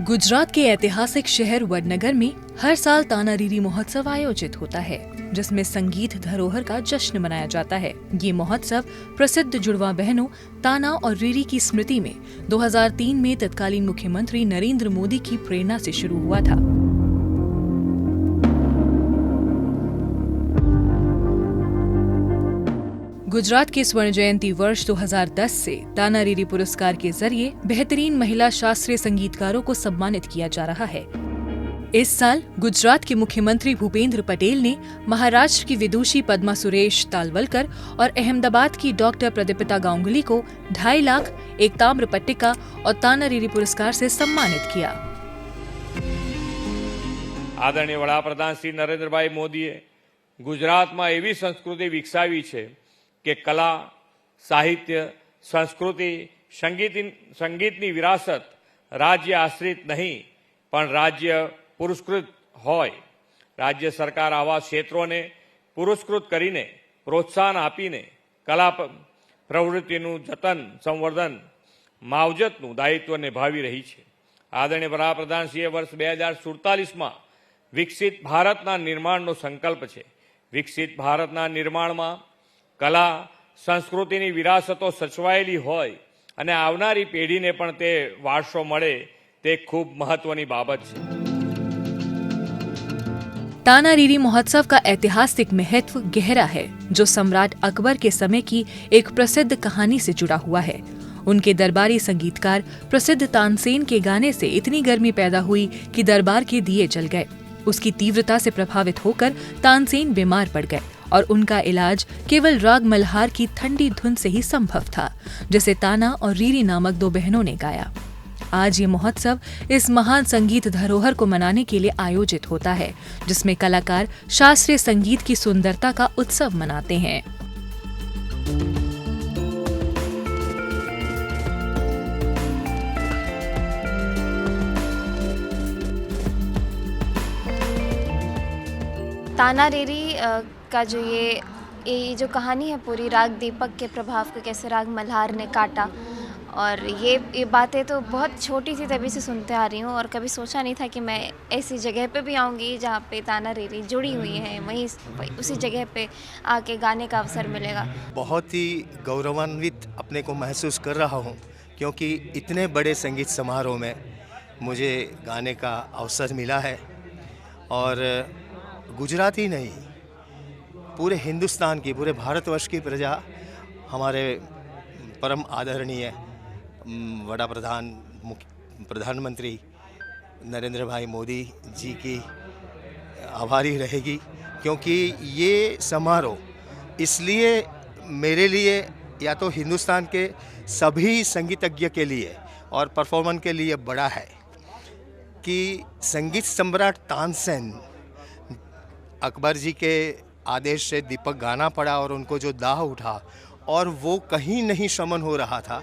गुजरात के ऐतिहासिक शहर वडनगर में हर साल ताना रीरी महोत्सव आयोजित होता है, जिसमें संगीत धरोहर का जश्न मनाया जाता है। ये महोत्सव प्रसिद्ध जुड़वा बहनों ताना और रीरी की स्मृति में 2003 में तत्कालीन मुख्यमंत्री नरेंद्र मोदी की प्रेरणा से शुरू हुआ था। गुजरात के स्वर्ण जयंती वर्ष 2010 से ताना रीरी पुरस्कार के जरिए बेहतरीन महिला शास्त्रीय संगीतकारों को सम्मानित किया जा रहा है। इस साल गुजरात के मुख्यमंत्री भूपेंद्र पटेल ने महाराष्ट्र की विदुषी पद्मा सुरेश तालवलकर और अहमदाबाद की डॉक्टर प्रदीपिता गांगुली को 2.5 लाख, एक ताम्र पट्टिका और ताना रीरी पुरस्कार से सम्मानित किया। आदरणीय वडाप्रधान श्री नरेंद्रभाई मोदीए गुजरात में एवी संस्कृति विकसावी छे કે કલા, સાહિત્ય, સંસ્કૃતિ, સંગીતની વિરાસત રાજ્ય આશ્રિત નહીં પણ રાજ્ય પુરસ્કૃત હોય। રાજ્ય સરકાર આવા ક્ષેત્રોને પુરસ્કૃત કરીને પ્રોત્સાહન આપીને કલા પ્રવૃત્તિનું જતન, સંવર્ધન, માવજતનું દાયિત્વ નિભાવી રહી છે। આદરણીય વડાપ્રધાનશ્રીએ વર્ષ 2047માં વિકસિત ભારતના નિર્માણનો સંકલ્પ છે। વિકસિત ભારતના નિર્માણમાં કલા સંસ્કૃતિની વિરાસતો સચવાયેલી હોય અને આવનારી પેઢીને પણ તે વારસો મળે તે ખૂબ મહત્વની બાબત છે। ताना रीरी महोत्सव का ऐतिहासिक महत्व गहरा है, जो सम्राट अकबर के समय की एक प्रसिद्ध कहानी से जुड़ा हुआ है। उनके दरबारी संगीतकार प्रसिद्ध तानसेन के गाने से इतनी गर्मी पैदा हुई कि दरबार के दिए जल गए। उसकी तीव्रता से प्रभावित होकर तानसेन बीमार पड़ गए और उनका इलाज केवल राग मल्हार की ठंडी धुन से ही संभव था, जिसे ताना और रीरी नामक 2 बहनों ने गाया। आज ये महोत्सव इस महान संगीत धरोहर को मनाने के लिए आयोजित होता है, जिसमें कलाकार शास्त्रीय संगीत की सुंदरता का उत्सव मनाते हैं। ताना रीरी का जो ये जो कहानी है पूरी, राग दीपक के प्रभाव को कैसे राग मल्हार ने काटा, और ये बातें तो बहुत छोटी सी तभी से सुनते आ रही हूँ और कभी सोचा नहीं था कि मैं ऐसी जगह पे भी आऊँगी जहाँ पे ताना रीरी जुड़ी हुई है, वहीं उसी जगह पे आके गाने का अवसर मिलेगा। बहुत ही गौरवान्वित अपने को महसूस कर रहा हूँ, क्योंकि इतने बड़े संगीत समारोह में मुझे गाने का अवसर मिला है। और गुजरात ही नहीं, पूरे हिंदुस्तान की, पूरे भारतवर्ष की प्रजा हमारे परम आदरणीय प्रधानमंत्री नरेंद्र भाई मोदी जी की आभारी रहेगी, क्योंकि ये समारोह इसलिए मेरे लिए या तो हिंदुस्तान के सभी संगीतज्ञ के लिए और परफॉर्मर के लिए बड़ा है कि संगीत सम्राट तानसेन अकबर जी के आदेश से दीपक गाना पड़ा और उनको जो दाह उठा और वो कहीं नहीं शमन हो रहा था।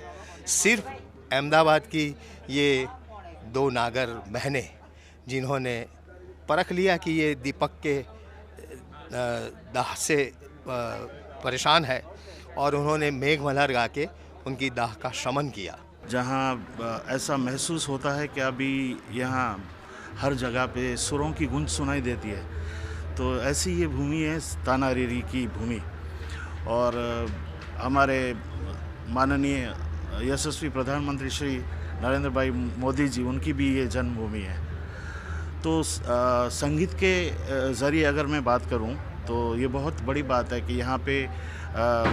सिर्फ अहमदाबाद की ये 2 नागर बहनें, जिन्होंने परख लिया कि ये दीपक के दाह से परेशान है, और उन्होंने मेघ मल्हार गा के उनकी दाह का शमन किया। जहाँ ऐसा महसूस होता है कि अभी यहाँ हर जगह पे सुरों की गूंज सुनाई देती है, तो ऐसी ये भूमि है ताना रीरी की भूमि। और हमारे माननीय यशस्वी प्रधानमंत्री श्री नरेंद्र भाई मोदी जी, उनकी भी ये जन्मभूमि है। तो संगीत के ज़रिए अगर मैं बात करूं तो ये बहुत बड़ी बात है कि यहाँ पे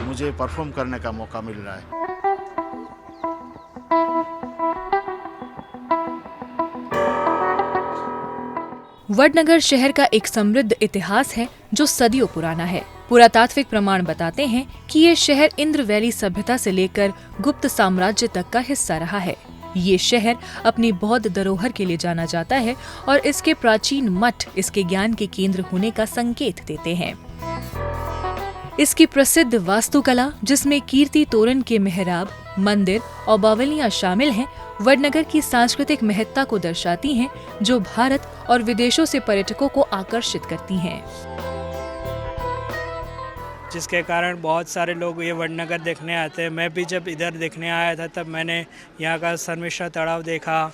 मुझे परफॉर्म करने का मौका मिल रहा है। वडनगर शहर का एक समृद्ध इतिहास है जो सदियों पुराना है। पुरातात्विक प्रमाण बताते हैं कि ये शहर इंद्र वैली सभ्यता से लेकर गुप्त साम्राज्य तक का हिस्सा रहा है। ये शहर अपनी बौद्ध धरोहर के लिए जाना जाता है और इसके प्राचीन मठ इसके ज्ञान के केंद्र होने का संकेत देते हैं। इसकी प्रसिद्ध वास्तुकला, जिसमें कीर्ति तोरण के मेहराब, मंदिर और बावलियां शामिल हैं, वडनगर की सांस्कृतिक महत्ता को दर्शाती हैं, जो भारत और विदेशों से पर्यटकों को आकर्षित करती हैं। जिसके कारण बहुत सारे लोग ये वडनगर देखने आते हैं। मैं भी जब इधर देखने आया था तब मैंने यहाँ का शर्मिष्ठा तालाब देखा,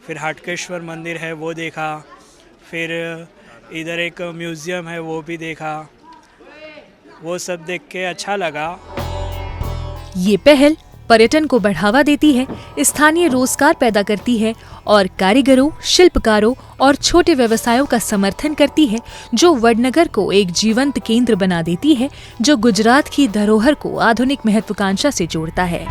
फिर हाटकेश्वर मंदिर है वो देखा, फिर इधर एक म्यूज़ियम है वो भी देखा। वो सब देख के अच्छा लगा। ये पहल पर्यटन को बढ़ावा देती है, स्थानीय रोजगार पैदा करती है और कारीगरों, शिल्पकारों और छोटे व्यवसायों का समर्थन करती है, जो वडनगर को एक जीवंत केंद्र बना देती है, जो गुजरात की धरोहर को आधुनिक महत्वाकांक्षा से जोड़ता है।